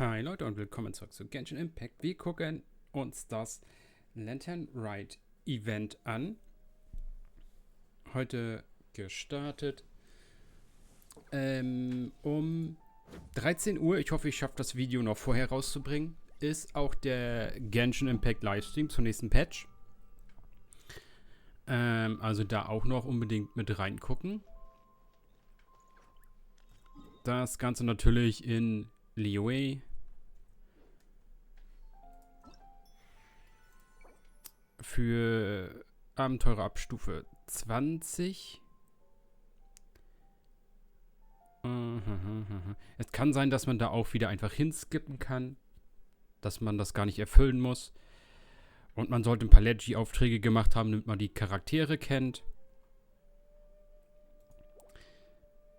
Hi Leute und willkommen zurück zu Genshin Impact. Wir gucken uns das Rite Event an. Heute gestartet um 13 Uhr. Ich hoffe, ich schaffe das Video noch vorher rauszubringen. Ist auch der Genshin Impact Livestream zum nächsten Patch. Also da auch noch unbedingt mit reingucken. Das Ganze natürlich in Liyue. Für Abenteurer ab Stufe 20. Es kann sein, dass man da auch wieder einfach hinskippen kann. Dass man das gar nicht erfüllen muss. Und man sollte ein paar Leggy-Aufträge gemacht haben, damit man die Charaktere kennt.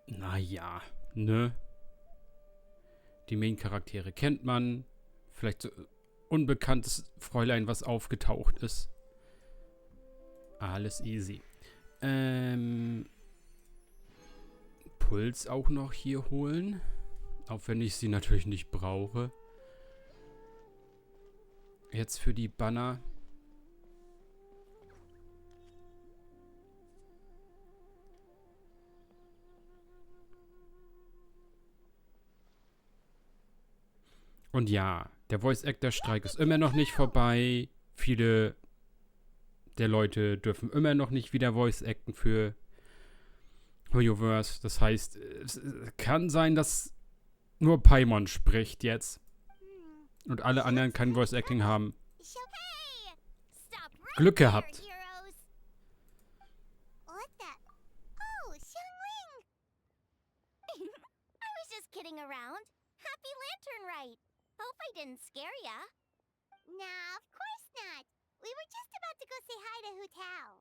Naja, ne? Die Main-Charaktere kennt man. Vielleicht so unbekanntes Fräulein, was aufgetaucht ist. Alles easy. Puls auch noch hier holen. Auch wenn ich sie natürlich nicht brauche. Jetzt für die Banner. Und ja, der Voice-Actor-Streik ist immer noch nicht vorbei. Viele der Leute dürfen immer noch nicht wieder Voice-Acten für miHoYoverse. Das heißt, es kann sein, dass nur Paimon spricht jetzt. Und alle anderen kein Voice-Acting haben. Glück gehabt. Happy Lantern Rite. Hope I didn't scare ya. Nah, of course not. We were just about to go say hi to Hu Tao.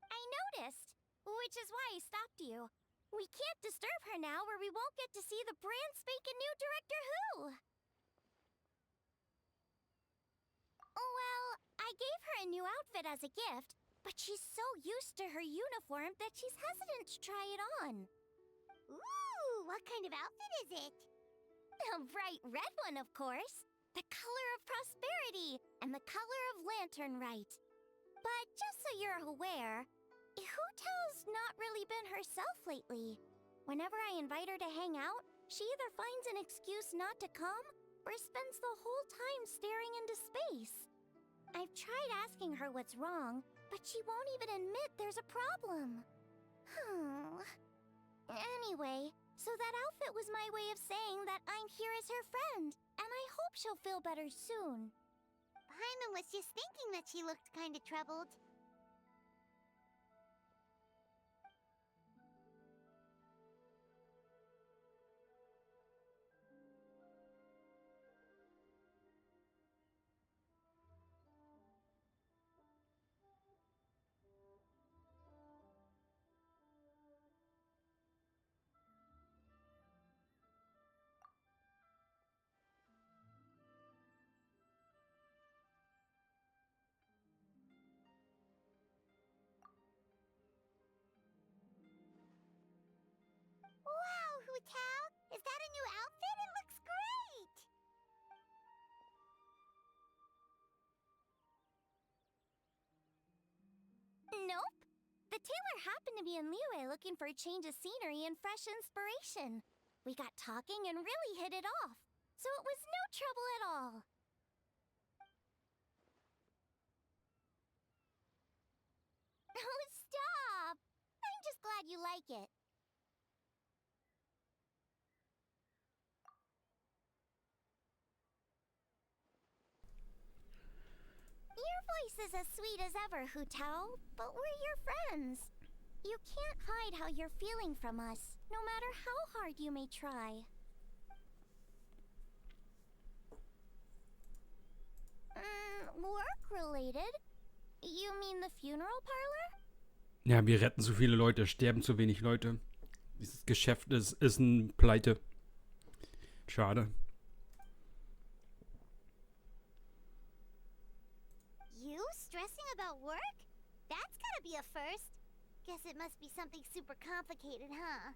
I noticed, which is why I stopped you. We can't disturb her now or we won't get to see the brand spanking new Director Hu. Well, I gave her a new outfit as a gift, but she's so used to her uniform that she's hesitant to try it on. Ooh, what kind of outfit is it? A bright red one, of course. The color of prosperity and the color of Lantern Rite. But just so you're aware, Hu Tao's not really been herself lately. Whenever I invite her to hang out, she either finds an excuse not to come or spends the whole time staring into space. I've tried asking her what's wrong, but she won't even admit there's a problem. Anyway, so that outfit was my way of saying that I'm here as her friend, and I hope she'll feel better soon. Paimon was just thinking that she looked kind of troubled. Wow, Hu Tao! Is that a new outfit? It looks great! Nope. The tailor happened to be in Liyue looking for a change of scenery and fresh inspiration. We got talking and really hit it off, so it was no trouble at all. Oh, stop! I'm just glad you like it. Your voice is as sweet as ever, Hu Tao, but we're your friends. You can't hide how you're feeling from us, no matter how hard you may try. Work-related? You mean the funeral parlor? Ja, wir retten zu viele Leute, sterben zu wenig Leute. Dieses Geschäft ist ein Pleite. Schade. You stressing about work? That's gotta be a first. Guess it must be something super complicated, huh?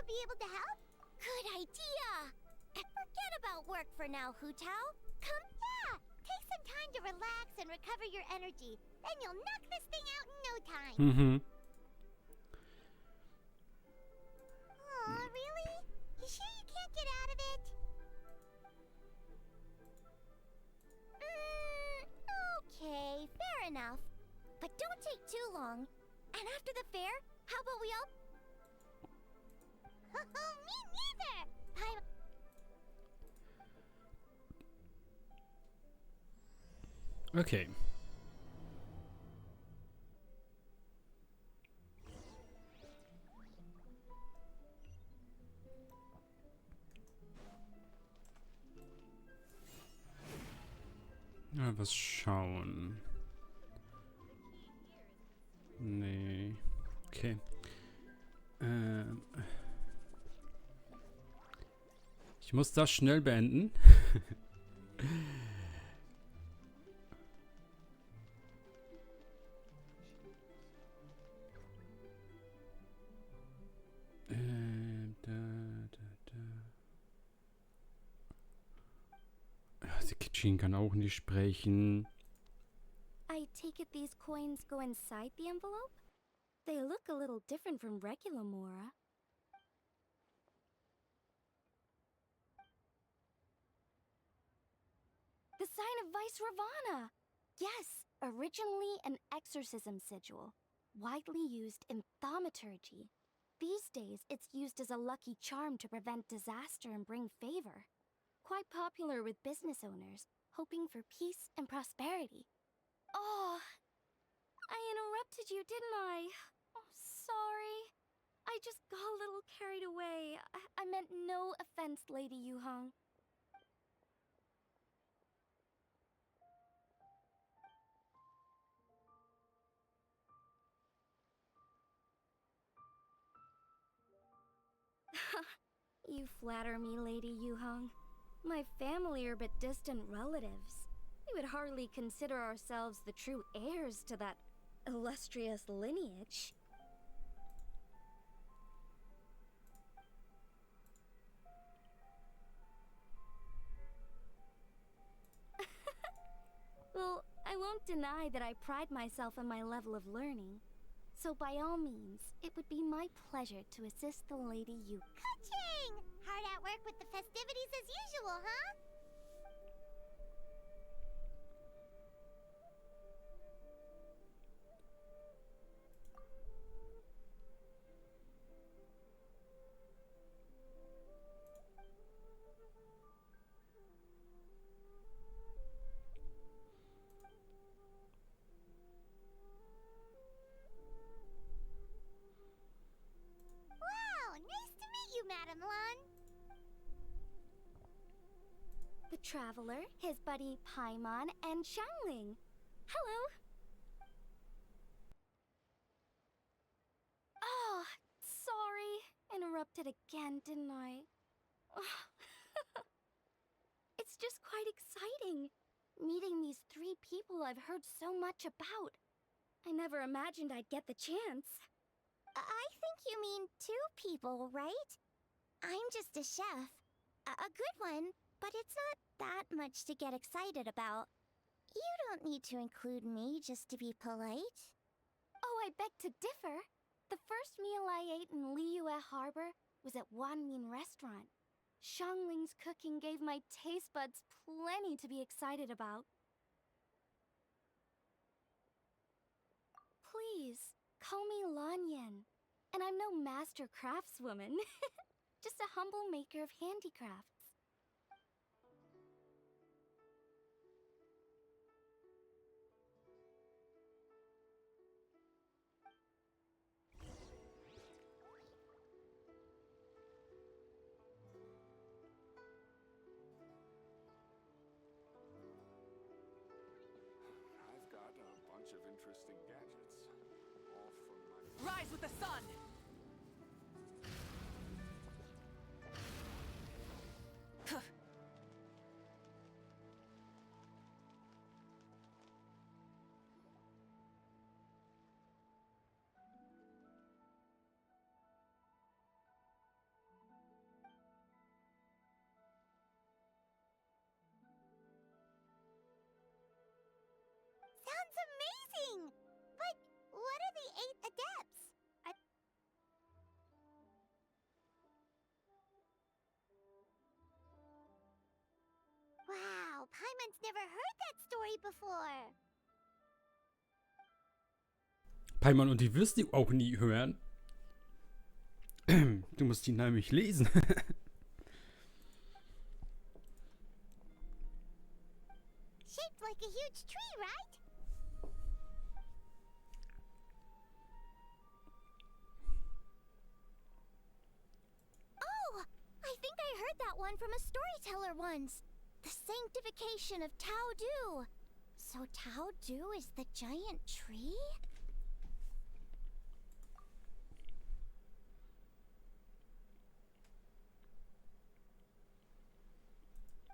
be able to help? Good idea! And forget about work for now, Hu Tao. Come back! Take some time to relax and recover your energy. Then you'll knock this thing out in no time. Aw, really? You sure you can't get out of it? Okay, fair enough. But don't take too long. And after the fair, how about we all... Me neither! Okay. Mal was schauen. Nee. Okay. Ich muss das schnell beenden. Kitchen kann auch nicht sprechen. I take it these coins go inside the envelope? They look a little different from regular Mora. The sign of Vice Ravana! Yes, originally an exorcism sigil, widely used in thaumaturgy. These days, it's used as a lucky charm to prevent disaster and bring favor. Quite popular with business owners, hoping for peace and prosperity. Oh, I interrupted you, didn't I? Oh, sorry. I just got a little carried away. I meant no offense, Lady Yuhong. You flatter me, Lady Yuhong. My family are but distant relatives. We would hardly consider ourselves the true heirs to that illustrious lineage. Well, I won't deny that I pride myself on my level of learning. So by all means, it would be my pleasure to assist the Lady Yu. Ka-ching! Hard at work with the festivities as usual, huh? Madam Lan. The Traveler, his buddy Paimon, and Xiangling. Hello. Oh, sorry. Interrupted again, didn't I? It's just quite exciting. Meeting these three people I've heard so much about. I never imagined I'd get the chance. I think you mean two people, right? I'm just a chef. A good one, but it's not that much to get excited about. You don't need to include me just to be polite. Oh, I beg to differ. The first meal I ate in Liyue Harbor was at Wanmin Restaurant. Xiangling's cooking gave my taste buds plenty to be excited about. Please, call me Lanyan. And I'm no master craftswoman. Just a humble maker of handicrafts. I've got a bunch of interesting gadgets, all from my... Rise with the sun! Paimon's never heard that story before. Paimon, und die wirst du auch nie hören. Du musst die nämlich lesen. Shaped like a huge tree, right? Oh, I think I heard that one from a storyteller once. The sanctification of Tao Du. So Tao Du is the giant tree?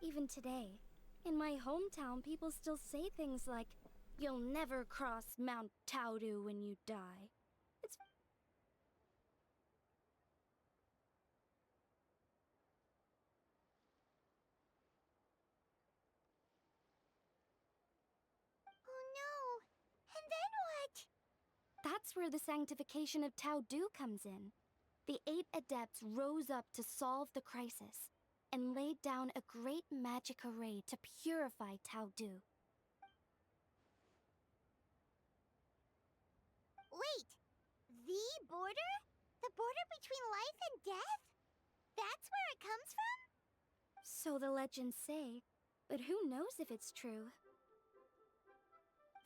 Even today, in my hometown, people still say things like, "You'll never cross Mount Taudu when you die." It's Oh no! And then what? That's where the sanctification of Taudu comes in. The 8 adepts rose up to solve the crisis and laid down a great magic array to purify Taudu. Wait! The border? The border between life and death? That's where it comes from? So the legends say, but who knows if it's true?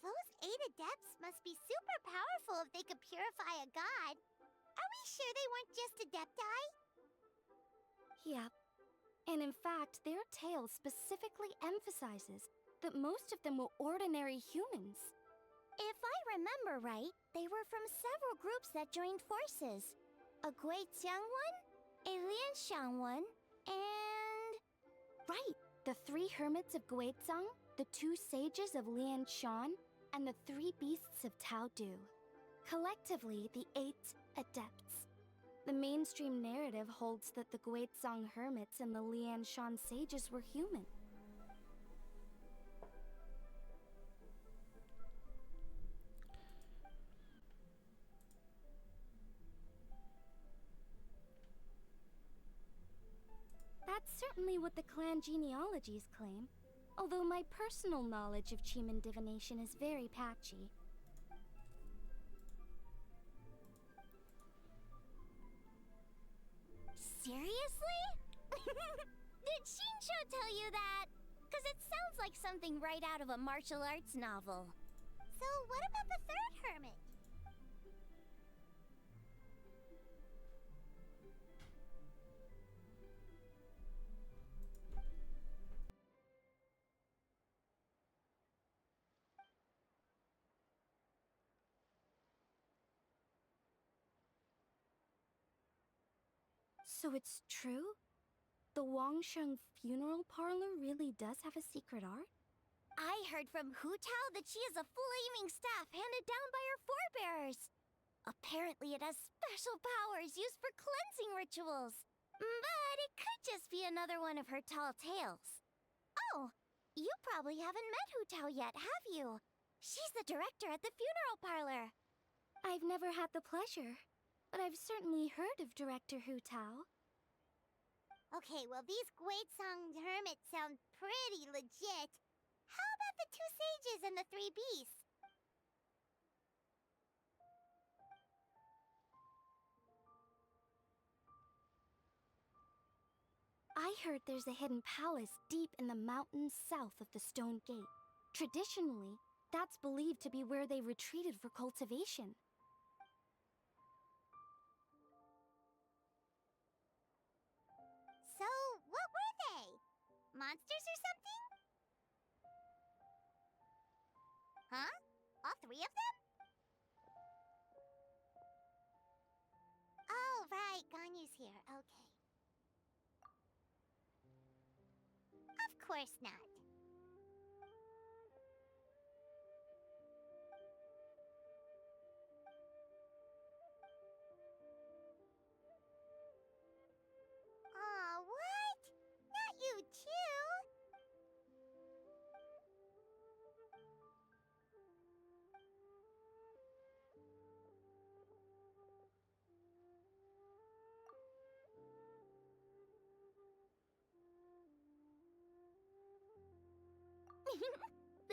Those 8 adepts must be super powerful if they could purify a god. Are we sure they weren't just adepti? Yep. And in fact, their tale specifically emphasizes that most of them were ordinary humans. If I remember right, they were from several groups that joined forces. A Guixiang one, a Lianxiang one, and... Right, the 3 hermits of Guizhang, the 2 sages of Lianshan, and the 3 beasts of Taodu. Collectively, the 8 adepts. The mainstream narrative holds that the Guizhang hermits and the Lianshan sages were human. That's certainly what the clan genealogies claim, although my personal knowledge of Chiman divination is very patchy. Seriously? Did Shinsho tell you that? Because it sounds like something right out of a martial arts novel. So what about the 3rd hermit? So it's true? The Wangsheng funeral parlor really does have a secret art? I heard from Hu Tao that she is a flaming staff handed down by her forebears. Apparently it has special powers used for cleansing rituals. But it could just be another one of her tall tales. Oh, you probably haven't met Hu Tao yet, have you? She's the director at the funeral parlor. I've never had the pleasure, but I've certainly heard of Director Hu Tao. Okay, well these Guizhang hermits sound pretty legit. How about the 2 sages and the 3 beasts? I heard there's a hidden palace deep in the mountains south of the Stone Gate. Traditionally, that's believed to be where they retreated for cultivation. So, what were they? Monsters or something? Huh? All 3 of them? Oh, right, Ganyu's here, okay. Of course not. Aw, what? Not you too?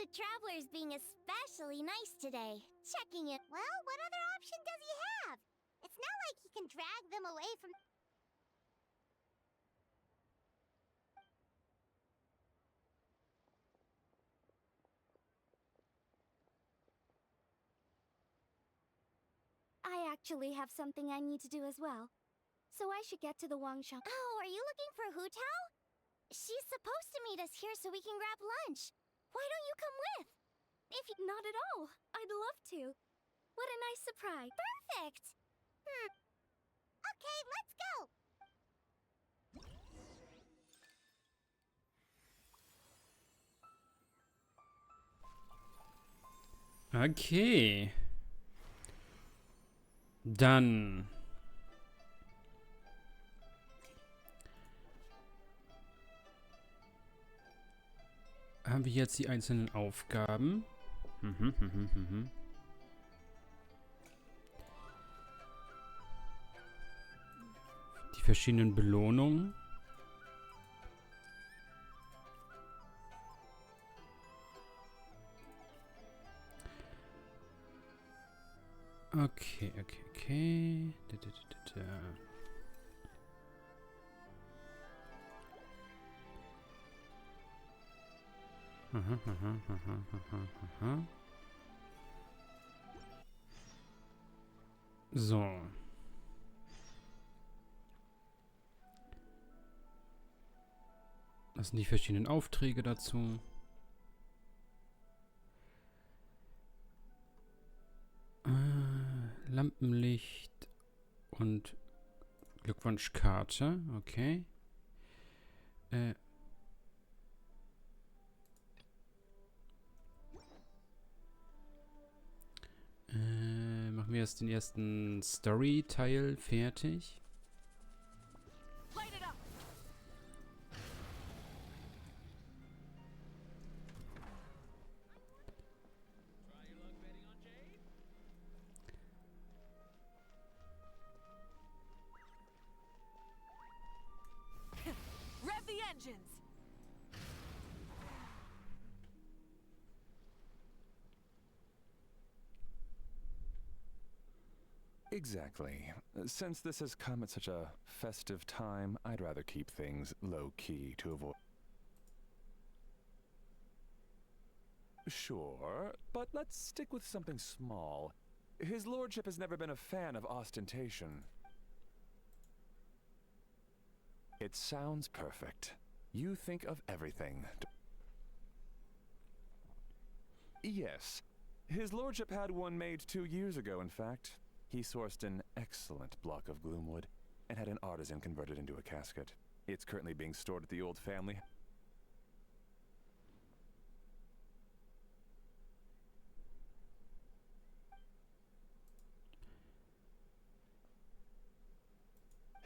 The traveler's being especially nice today. Checking it. Well, what other option does he have? It's not like he can drag them away from... I actually have something I need to do as well. So I should get to the Wangshan. Oh, are you looking for Hu Tao? She's supposed to meet us here so we can grab lunch. Why don't you come with? If you... Not at all. I'd love to. What a nice surprise. Perfect. Okay, let's go. Okay. Dann haben wir jetzt die einzelnen Aufgaben. Die verschiedenen Belohnungen. Okay. So. Das sind die verschiedenen Aufträge dazu. Lampenlicht und Glückwunschkarte. Okay. Machen wir jetzt den ersten Story-Teil fertig. Rev the engines! Exactly. Since this has come at such a festive time, I'd rather keep things low-key to avoid... Sure, but let's stick with something small. His lordship has never been a fan of ostentation. It sounds perfect. You think of everything. Yes. His lordship had one made 2 years ago, in fact. He sourced an excellent block of gloomwood and had an artisan convert it into a casket. It's currently being stored at the old family.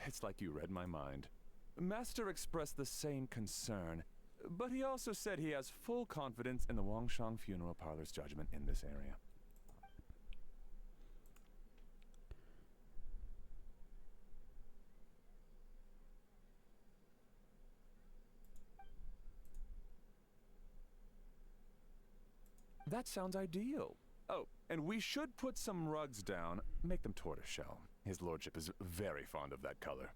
It's like you read my mind. Master expressed the same concern, but he also said he has full confidence in the Wangshan Funeral Parlor's judgment in this area. That sounds ideal. Oh, and we should put some rugs down, make them tortoiseshell. His lordship is very fond of that color.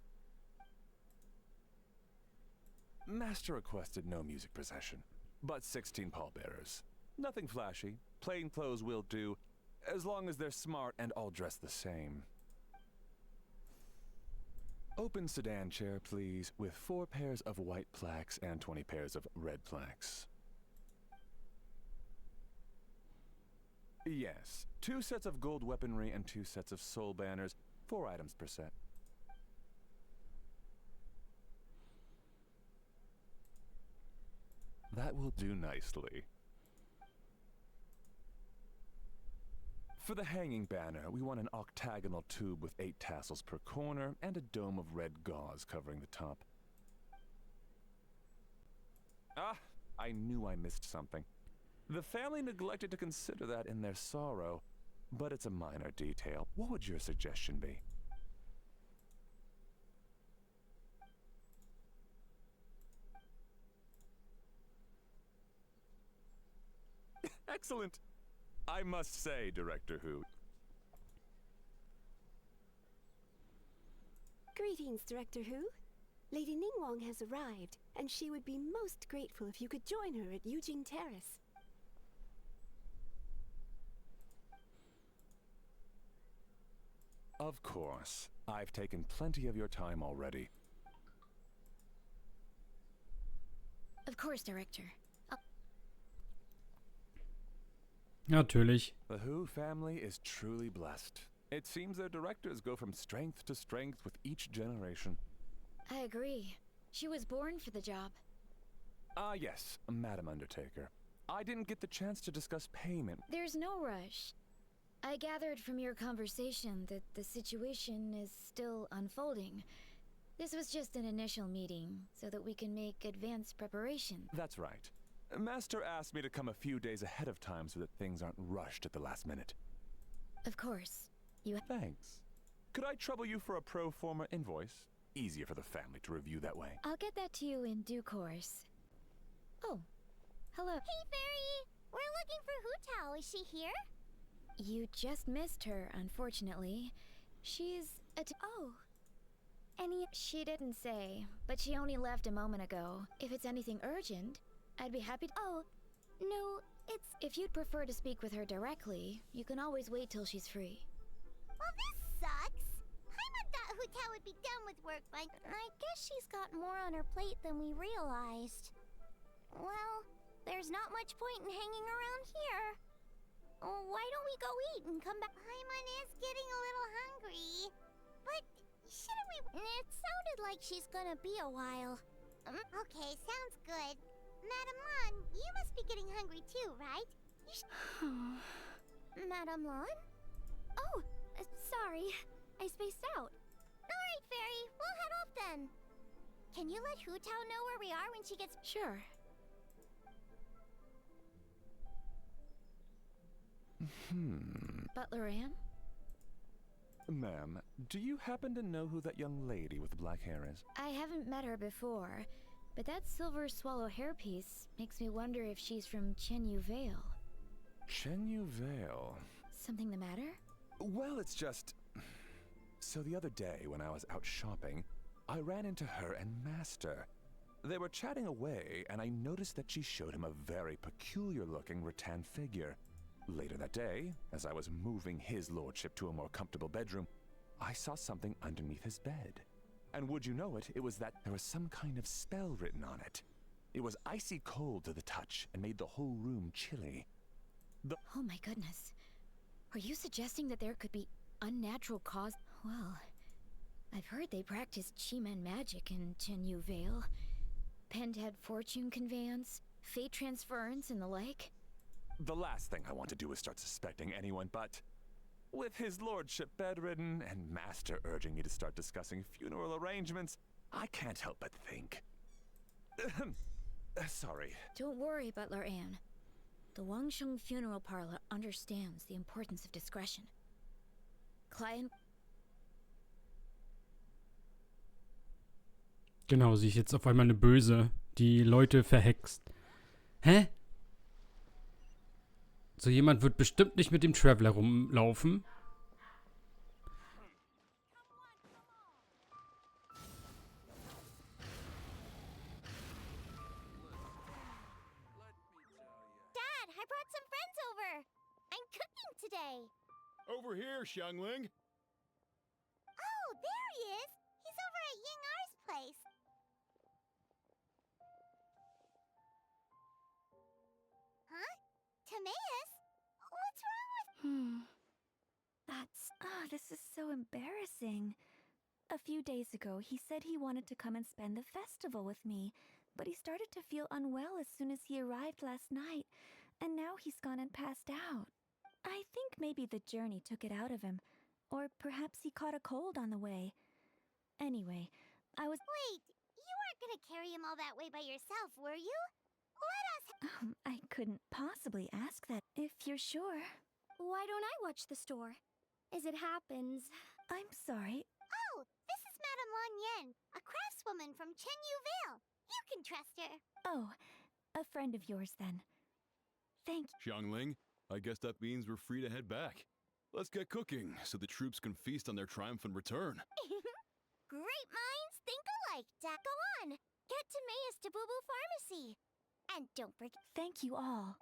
Master requested no music procession, but 16 pallbearers. Nothing flashy, plain clothes will do, as long as they're smart and all dressed the same. Open sedan chair, please, with 4 pairs of white plaques and 20 pairs of red plaques. Yes, 2 sets of gold weaponry and 2 sets of soul banners, 4 items per set. That will do nicely. For the hanging banner, we want an octagonal tube with 8 tassels per corner and a dome of red gauze covering the top. Ah, I knew I missed something. The family neglected to consider that in their sorrow, but it's a minor detail. What would your suggestion be? Excellent. I must say, Director Hu. Greetings, Director Hu. Lady Ningguang has arrived, and she would be most grateful if you could join her at Yujing Terrace. Of course. I've taken plenty of your time already. Of course, Director. Natürlich. The Hu family is truly blessed. It seems their directors go from strength to strength with each generation. I agree. She was born for the job. Ah, yes, Madam Undertaker. I didn't get the chance to discuss payment. There's no rush. I gathered from your conversation that the situation is still unfolding. This was just an initial meeting, so that we can make advanced preparation. That's right. Master asked me to come a few days ahead of time so that things aren't rushed at the last minute. Of course. Thanks. Could I trouble you for a pro forma invoice? Easier for the family to review that way. I'll get that to you in due course. Oh, hello. Hey, Fairy! We're looking for Hu Tao. Is she here? You just missed her, unfortunately. She's Oh. She didn't say, but she only left a moment ago. If it's anything urgent, I'd be happy to— Oh, no, it's... If you'd prefer to speak with her directly, you can always wait till she's free. Well, this sucks. Paimon thought Hu Tao would be done with work by... I guess she's got more on her plate than we realized. Well, there's not much point in hanging around here. Why don't we go eat and come back? Paimon is getting a little hungry. But shouldn't we... It sounded like she's gonna be a while. Okay, sounds good. Madame Lan, you must be getting hungry too, right? Madame Lan? Oh, sorry. I spaced out. Alright, Fairy, we'll head off then. Can you let Hu Tao know where we are when she gets... Sure. Butler Ann? Ma'am, do you happen to know who that young lady with the black hair is? I haven't met her before, but that silver swallow hairpiece makes me wonder if she's from Chenyu Vale. Chenyu Vale. Something the matter? Well, it's just... So the other day when I was out shopping, I ran into her and Master. They were chatting away, and I noticed that she showed him a very peculiar-looking rattan figure. Later that day, as I was moving his lordship to a more comfortable bedroom, I saw something underneath his bed. And would you know it, it was that there was some kind of spell written on it. It was icy cold to the touch and made the whole room chilly. Oh my goodness. Are you suggesting that there could be unnatural cause? Well, I've heard they practice Chi-Man magic in Chenyu Vale. Pendhead fortune conveyance, fate transference, and the like. The last thing I want to do is start suspecting anyone, but with his lordship bedridden and Master urging me to start discussing funeral arrangements, I can't help but think. Sorry. Don't worry, Butler Ann. The Wangsheng Funeral Parlor understands the importance of discretion. Client... Genau, sie ist jetzt auf einmal eine Böse, die Leute verhext. Hä? So jemand wird bestimmt nicht mit dem Traveler rumlaufen. Dad, I brought some friends over. I'm cooking today. Over here, Xiangling. Oh, there he is. He's over at Ying R's place. Huh? Timaeus? What's wrong with... This is so embarrassing. A few days ago, he said he wanted to come and spend the festival with me, but he started to feel unwell as soon as he arrived last night, and now he's gone and passed out. I think maybe the journey took it out of him, or perhaps he caught a cold on the way. Anyway, I was... Wait, you weren't gonna carry him all that way by yourself, were you? Let us... I couldn't possibly ask that, if you're sure. Why don't I watch the store? As it happens... I'm sorry. Oh, this is Madame Lan Yen, a craftswoman from Chenyu Vale. You can trust her. Oh, a friend of yours then. Thank Xiangling, I guess that means we're free to head back. Let's get cooking so the troops can feast on their triumphant return. Great minds think alike, Dad. Go on. Get to May's to Boo Boo Pharmacy. And don't forget. Thank you all.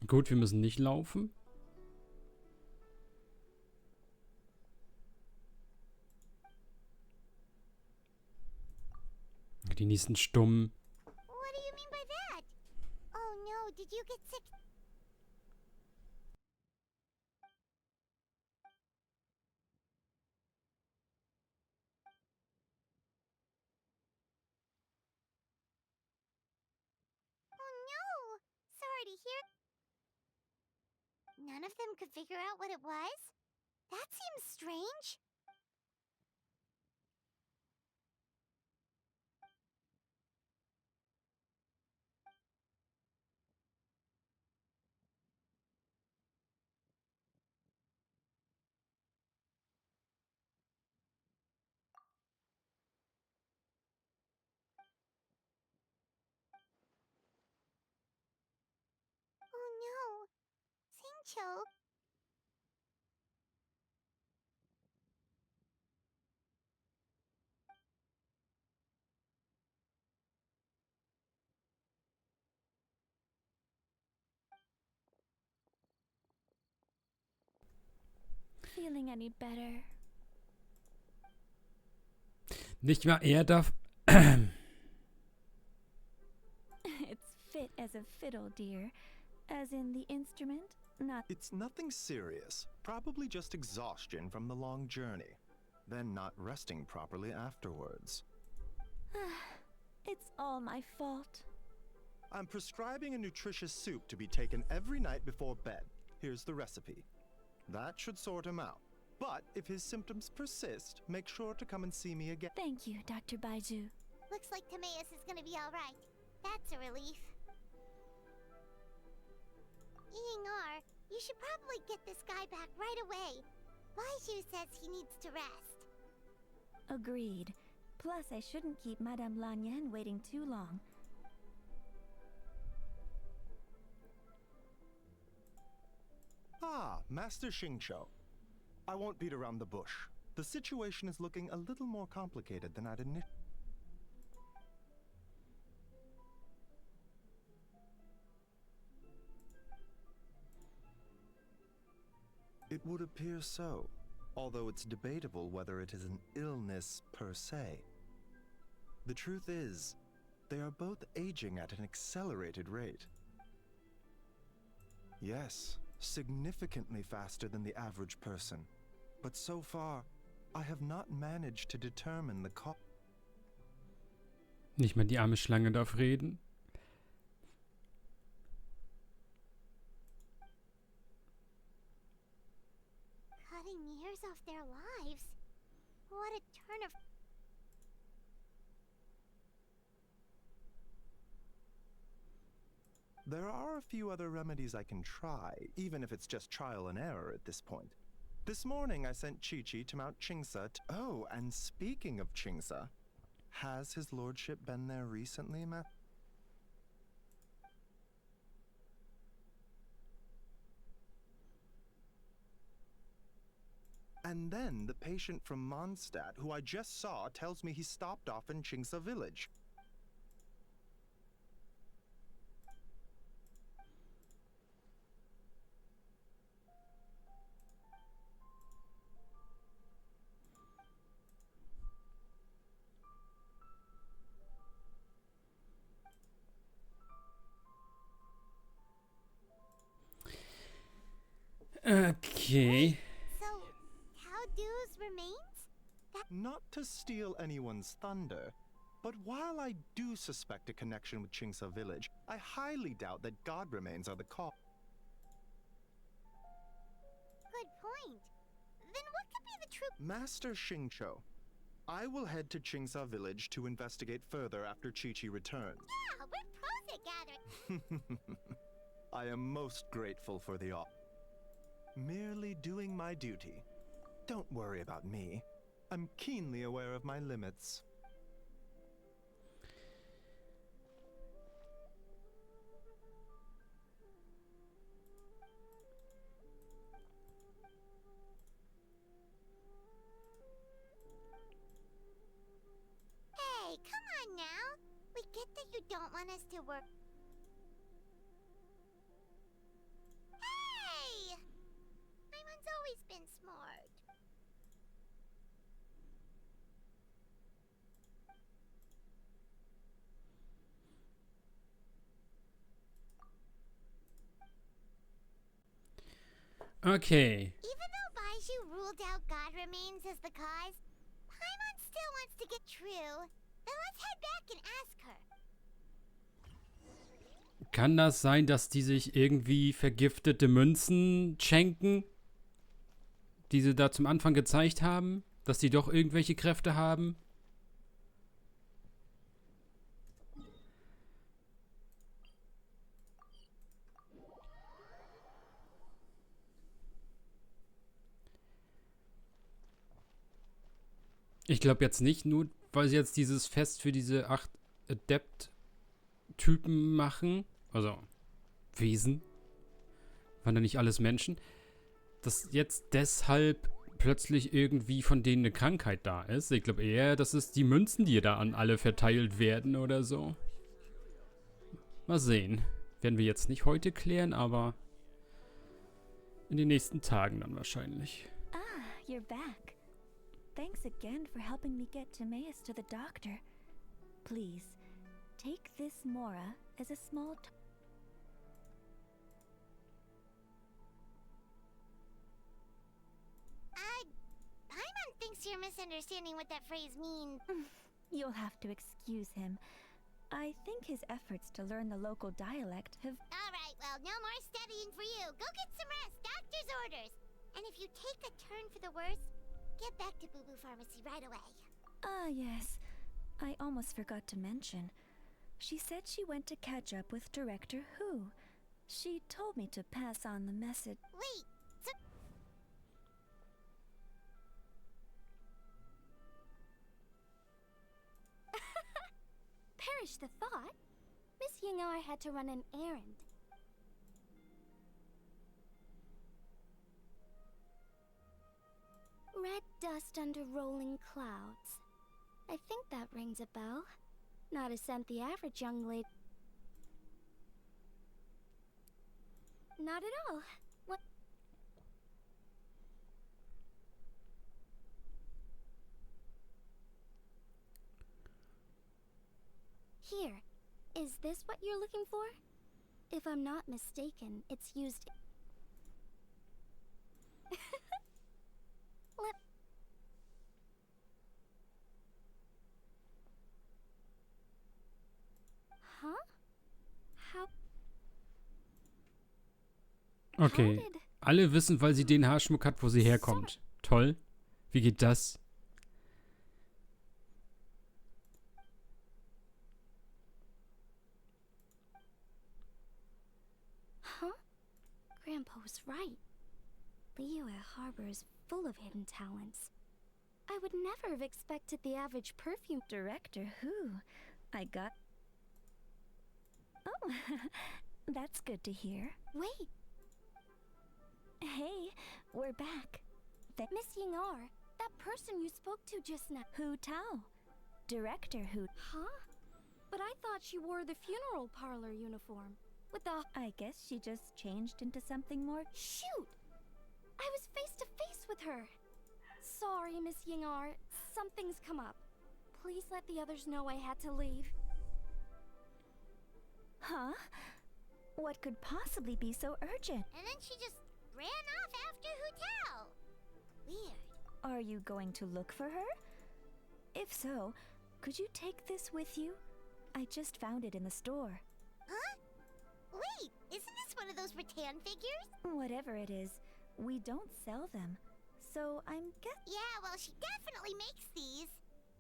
Gut, wir müssen nicht laufen. Die nächsten stumm. What do you mean by that? Oh no, did you get sick? Oh no! Sorry to hear. None of them could figure out what it was? That seems strange. Oh no. Singcho. Feeling any better? Nicht mal er darf. It's fit as a fiddle, dear. As in the instrument, not. It's nothing serious. Probably just exhaustion from the long journey. Then not resting properly afterwards. It's all my fault. I'm prescribing a nutritious soup to be taken every night before bed. Here's the recipe. That should sort him out. But if his symptoms persist, make sure to come and see me again. Thank you, Dr. Baiju. Looks like Timaeus is gonna be alright. That's a relief. Ying-ar, you should probably get this guy back right away. Baiju says he needs to rest. Agreed. Plus, I shouldn't keep Madame Lanyan waiting too long. Ah, Master Xingqiu. I won't beat around the bush. The situation is looking a little more complicated than I'd initially. It would appear so, although it's debatable whether it is an illness per se. The truth is, they are both aging at an accelerated rate. Yes, significantly faster than the average person. But so far, I have not managed to determine the cause. Nicht mal die arme Schlange darf reden. Cutting years off their lives. What a turn of... There are a few other remedies I can try, even if it's just trial and error at this point. This morning I sent Chi-Chi to Mount Qingsa Oh, and speaking of Qingsa, has his lordship been there recently, Matt? And then the patient from Mondstadt, who I just saw, tells me he stopped off in Qingsa village. Okay. So, Cow Dew's remains? Not to steal anyone's thunder, but while I do suspect a connection with Qingsa village, I highly doubt that god remains are the cause. Good point. Then what could be the true... Master Xingqiu, I will head to Qingsa village to investigate further after Chi-Chi returns. Yeah, we're pros at gathering. I am most grateful for the offer. Merely doing my duty. Don't worry about me. I'm keenly aware of my limits. Hey, come on now. We get that you don't want us to work. Hey! Paimon's always been smart. Okay. Even though Baiju ruled out God remains as the cause, Paimon still wants to get true. Then let's head back and ask her. Kann das sein, dass die sich irgendwie vergiftete Münzen schenken? Die sie da zum Anfang gezeigt haben? Dass die doch irgendwelche Kräfte haben? Ich glaube jetzt nicht, nur weil sie jetzt dieses Fest für diese 8 Adept-Typen machen, also Wesen, waren da nicht alles Menschen, dass jetzt deshalb plötzlich irgendwie von denen eine Krankheit da ist. Ich glaube eher, das ist die Münzen, die da an alle verteilt werden oder so. Mal sehen. Werden wir jetzt nicht heute klären, aber in den nächsten Tagen dann wahrscheinlich. Ah, you're back. Thanks again for helping me get Timaeus to the doctor. Please, take this Mora as a small Paimon thinks you're misunderstanding what that phrase means. You'll have to excuse him. I think his efforts to learn the local dialect have... Alright, well, no more studying for you. Go get some rest. Doctor's orders. And if you take a turn for the worse, get back to Boo Boo Pharmacy right away. Ah, yes. I almost forgot to mention. She said she went to catch up with Director Who. She told me to pass on the message. Wait, so... Perish the thought. Miss Yingar had to run an errand. Red dust under rolling clouds. I think that rings a bell. Not a scent the average young lady... Not at all. What? Here. Is this what you're looking for? If I'm not mistaken, it's used... Let... Huh? How... Okay. Alle wissen, weil sie den Haarschmuck hat, wo sie herkommt. Toll. Wie geht das? Huh? Grandpa was right. Liyue Harbor is full of hidden talents. I would never have expected the average perfume... Director Who? I got... Oh, that's good to hear. Wait, Hey, we're back. Miss Yingar, that person you spoke to just now... Hu Tao. Director Hu... Huh? But I thought she wore the funeral parlor uniform. With the... I guess she just changed into something more... Shoot! I was face to face with her. Sorry, Miss Yingar. Something's come up. Please let the others know I had to leave. Huh? What could possibly be so urgent? And then she just ran off after Hu Tao. Weird. Are you going to look for her? If so, could you take this with you? I just found it in the store. Huh? Wait, isn't this one of those rattan figures? Whatever it is, we don't sell them. So I'm Yeah, well, she definitely makes these.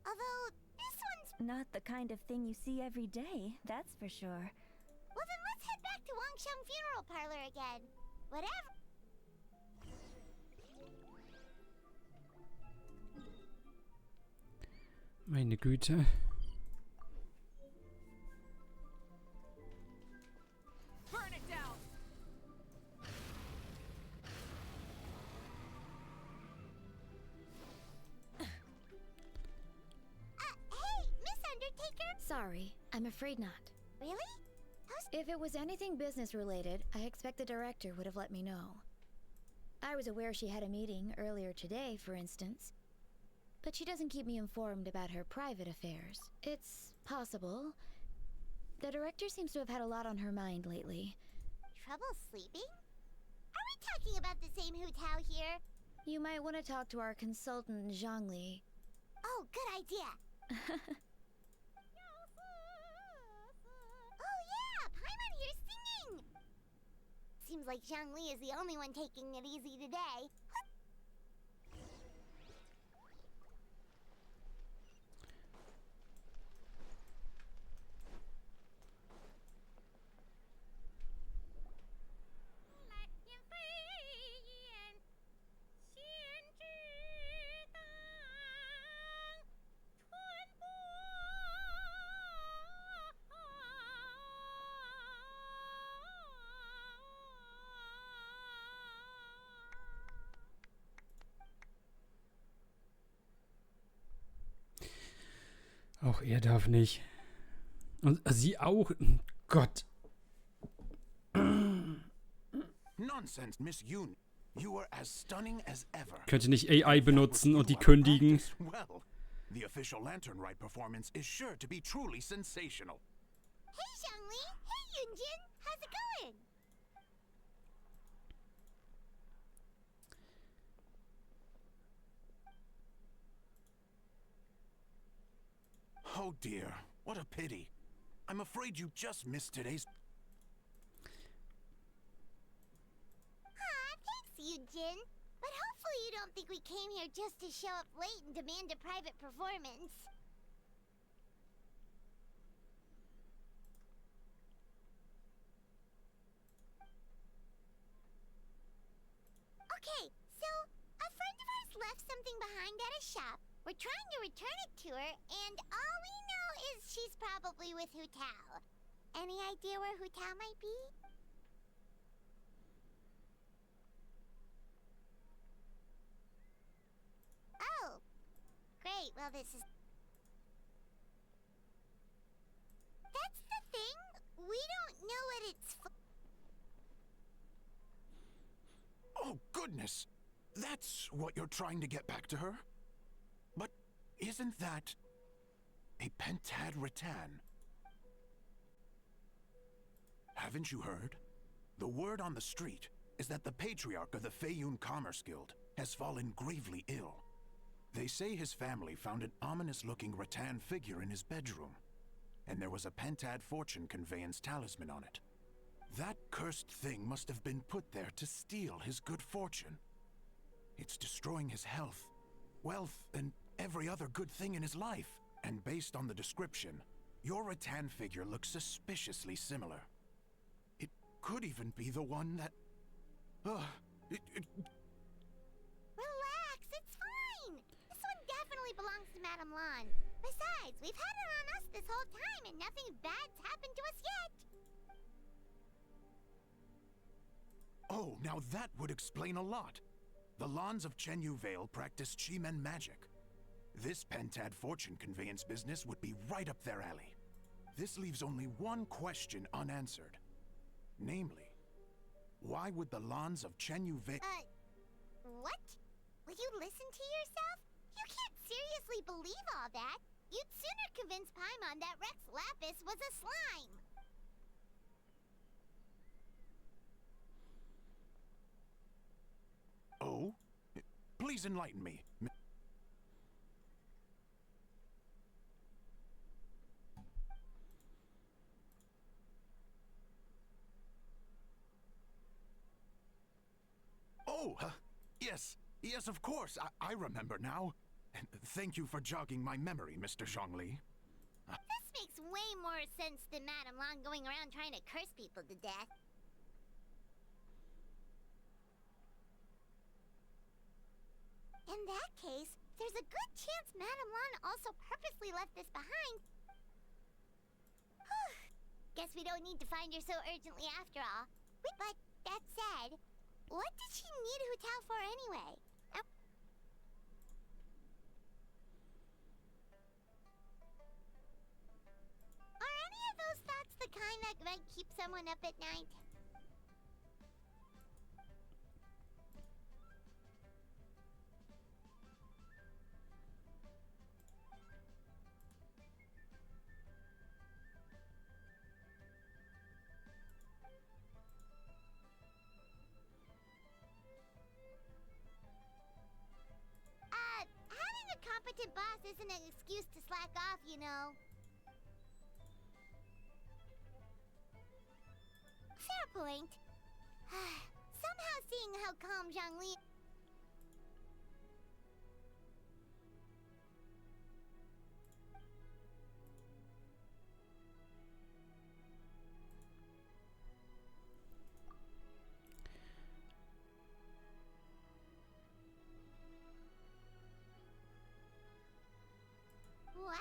Although, this one's... not the kind of thing you see every day, that's for sure. Well, then let's head back to Wangsheng Funeral Parlor again. Whatever. Meine Güte. Burn it down. Hey, Miss Undertaker. Sorry, I'm afraid not. Really? If it was anything business related, I expect the director would have let me know. I was aware she had a meeting earlier today, for instance. But she doesn't keep me informed about her private affairs. It's possible. The director seems to have had a lot on her mind lately. Trouble sleeping? Are we talking about the same Hu Tao here? You might want to talk to our consultant, Zhongli. Oh, good idea. Oh yeah, Paimon here's singing. Seems like Zhongli is the only one taking it easy today. Auch er darf nicht. Und sie auch. Gott. Nonsense, Miss Yoon. You were as stunning as ever. Könnte nicht AI benutzen und die kündigen. Well, the official Lantern Rite performance is sure to be truly sensational. Hey, Zhongli. Hey, Yunjin. How's it going? Oh dear, what a pity. I'm afraid you just missed today's... Aw, thanks, Yunjin. But hopefully you don't think we came here just to show up late and demand a private performance. Okay, so a friend of ours left something behind at a shop. We're trying to return it to her, and all we know is she's probably with Hu Tao. Any idea where Hu Tao might be? Oh, great. Well, this is... That's the thing. We don't know what it's for. Oh, goodness! That's what you're trying to get back to her? But isn't that a pentad rattan? Haven't you heard? The word on the street is that the patriarch of the Feiyun Commerce Guild has fallen gravely ill. They say his family found an ominous-looking rattan figure in his bedroom, and there was a pentad fortune conveyance talisman on it. That cursed thing must have been put there to steal his good fortune. It's destroying his health, wealth, and every other good thing in his life. And based on the description, your rattan figure looks suspiciously similar. It could even be the one that... Relax, it's fine. This one definitely belongs to Madame Lan. Besides, we've had it on us this whole time and nothing bad's happened to us yet. Oh, now that would explain a lot. The Lans of Chenyu Vale practice Chi-Men magic. This pentad fortune conveyance business would be right up their alley. This leaves only one question unanswered. Namely, why would the Lans of Chenyu Vale... What? Will you listen to yourself? You can't seriously believe all that. You'd sooner convince Paimon that Rex Lapis was a slime. Oh? Please enlighten me. Oh, yes, of course. I remember now. And thank you for jogging my memory, Mr. Zhongli. This makes way more sense than Madame Lan going around trying to curse people to death. In that case, there's a good chance Madame Lan also purposely left this behind. Guess we don't need to find her so urgently after all. But that said, what did she need Hu Tao for anyway? Are any of those thoughts the kind that might keep someone up at night? Having a competent boss isn't an excuse to slack off, you know. Fair point. Somehow seeing how calm Zhongli... Wow,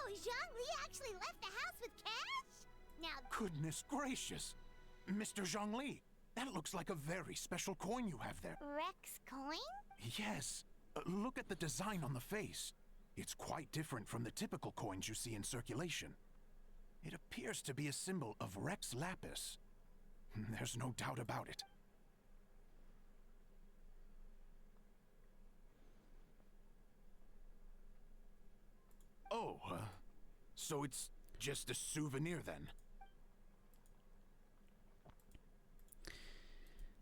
Zhongli actually left the house with cash? Now... Goodness gracious! Mr. Zhongli, that looks like a very special coin you have there. Rex coin? Yes. Look at the design on the face. It's quite different from the typical coins you see in circulation. It appears to be a symbol of Rex Lapis. There's no doubt about it. Oh, so it's just a souvenir then?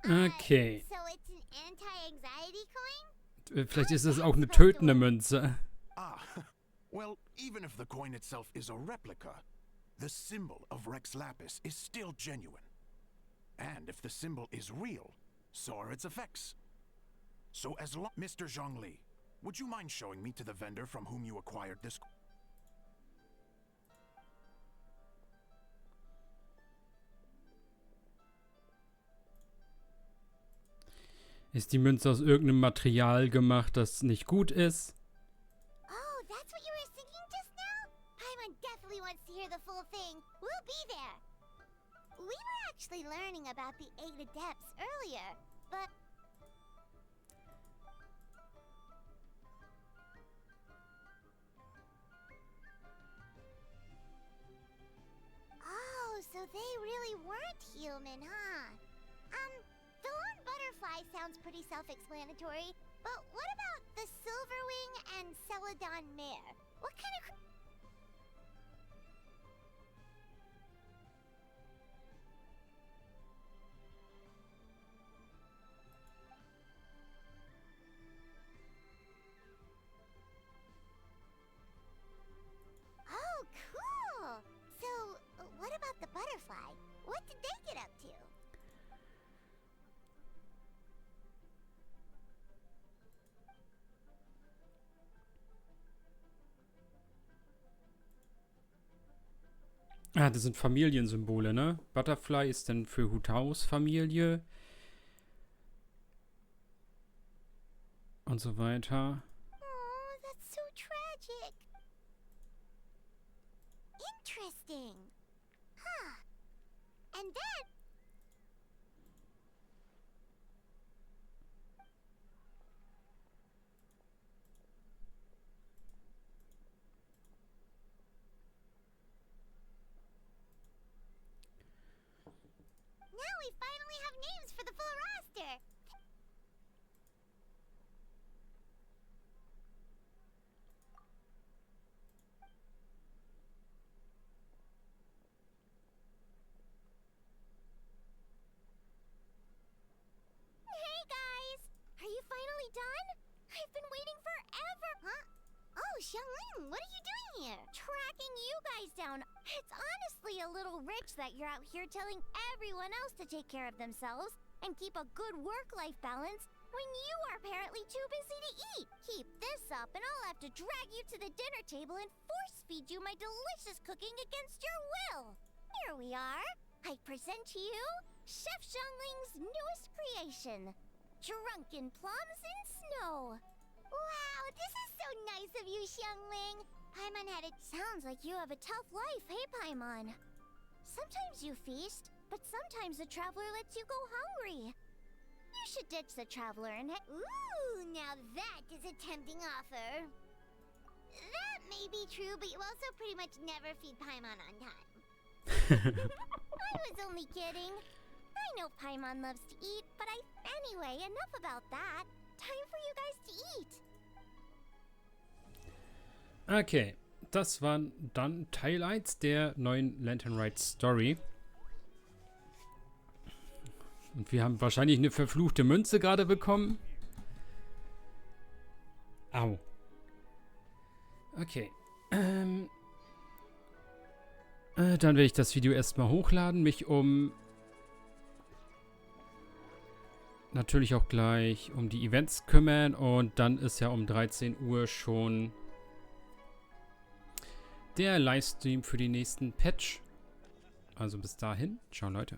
Okay. So it's an anti-anxiety coin? Vielleicht ist es auch eine tötende Münze. Ah, well, even if the coin itself is a replica, the symbol of Rex Lapis is still genuine. And if the symbol is real, so are its effects. So as long... Mr. Zhongli, would you mind showing me to the vendor from whom you acquired this... Ist die Münze aus irgendeinem Material gemacht, das nicht gut ist? Oh, that's what you were thinking just now? Paimon definitely wants to hear the full thing. We'll be there. We were actually learning about the 8 adepts earlier, but... Oh, so they really weren't human, huh? The lone butterfly sounds pretty self-explanatory, but what about the Silverwing and Celadon mare? What kind of... Oh, cool! So, what about the butterfly? What did they get up to? Ah, das sind Familiensymbole, ne? Butterfly ist dann für Hu Taos Familie. Und so weiter. Oh, that's so tragic. Interesting. Huh. And then... Now we finally have names for the full roster. Hey guys! Are you finally done? I've been waiting forever! Huh? Oh, Xiangling, what are you doing here? Tracking you guys down. It's honestly a little rich that you're out here telling everyone else to take care of themselves and keep a good work-life balance when you are apparently too busy to eat. Keep this up and I'll have to drag you to the dinner table and force-feed you my delicious cooking against your will. Here we are. I present to you Chef Xiangling's newest creation, Drunken Plums in Snow. Wow, this is so nice goose, youngling. Paimon had it. Sounds like you have a tough life, hey, Paimon? Sometimes you feast, but sometimes the traveler lets you go hungry. You should ditch the traveler and Ooh, now that is a tempting offer. That may be true, but you also pretty much never feed Paimon on time. I was only kidding. I know Paimon loves to eat, but Anyway, enough about that. Time for you guys to eat. Okay, das war dann Teil 1 der neuen Lantern Rite Story. Und wir haben wahrscheinlich eine verfluchte Münze gerade bekommen. Au. Okay. Dann werde ich das Video erstmal hochladen, mich natürlich auch gleich um die Events kümmern und dann ist ja um 13 Uhr schon der Livestream für den nächsten Patch. Also bis dahin, ciao Leute.